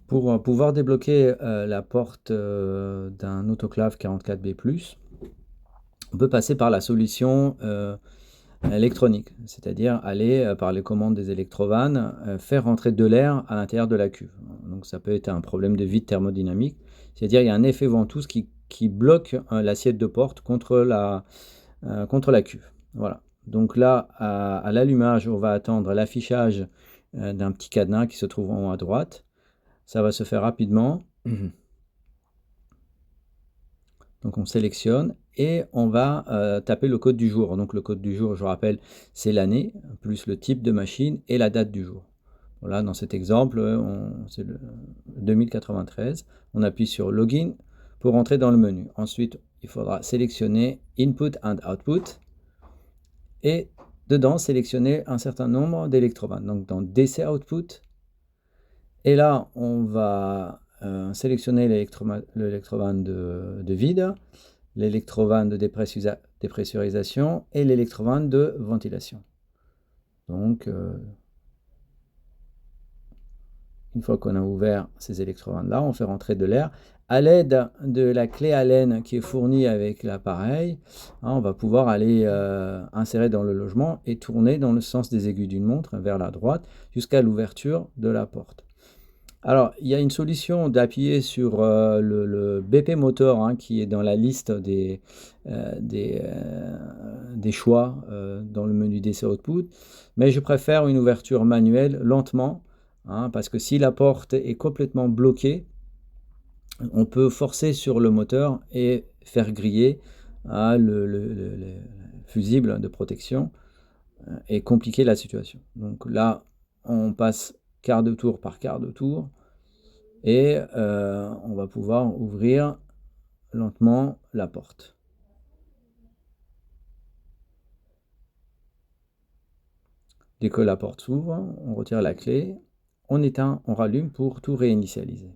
Pour pouvoir débloquer la porte d'un autoclave 44B+, on peut passer par la solution électronique, c'est-à-dire aller par les commandes des électrovannes, faire rentrer de l'air à l'intérieur de la cuve. Donc ça peut être un problème de vide thermodynamique, c'est-à-dire il y a un effet ventouse qui bloque l'assiette de porte contre la cuve. Voilà. Donc là, à l'allumage, on va attendre l'affichage d'un petit cadenas qui se trouve en haut à droite. Ça va se faire rapidement. Donc on sélectionne et on va taper le code du jour. Donc le code du jour, je vous rappelle, c'est l'année, plus le type de machine et la date du jour. Voilà, dans cet exemple, c'est le 2093. On appuie sur Login pour entrer dans le menu. Ensuite, il faudra sélectionner Input and Output et dedans sélectionner un certain nombre d'électrovannes. Donc dans DC Output, et là on va sélectionner l'électrovanne de vide, l'électrovanne de dépressurisation et l'électrovanne de ventilation. Donc, une fois qu'on a ouvert ces électrovannes-là, on fait rentrer de l'air. À l'aide de la clé Allen qui est fournie avec l'appareil, on va pouvoir aller insérer dans le logement et tourner dans le sens des aiguilles d'une montre vers la droite jusqu'à l'ouverture de la porte. Alors, il y a une solution d'appuyer sur le BP motor qui est dans la liste des choix dans le menu DC Output, mais je préfère une ouverture manuelle lentement, parce que si la porte est complètement bloquée, on peut forcer sur le moteur et faire griller le fusible de protection et compliquer la situation. Donc là, on passe quart de tour par quart de tour. Et on va pouvoir ouvrir lentement la porte. Dès que la porte s'ouvre, on retire la clé, on éteint, on rallume pour tout réinitialiser.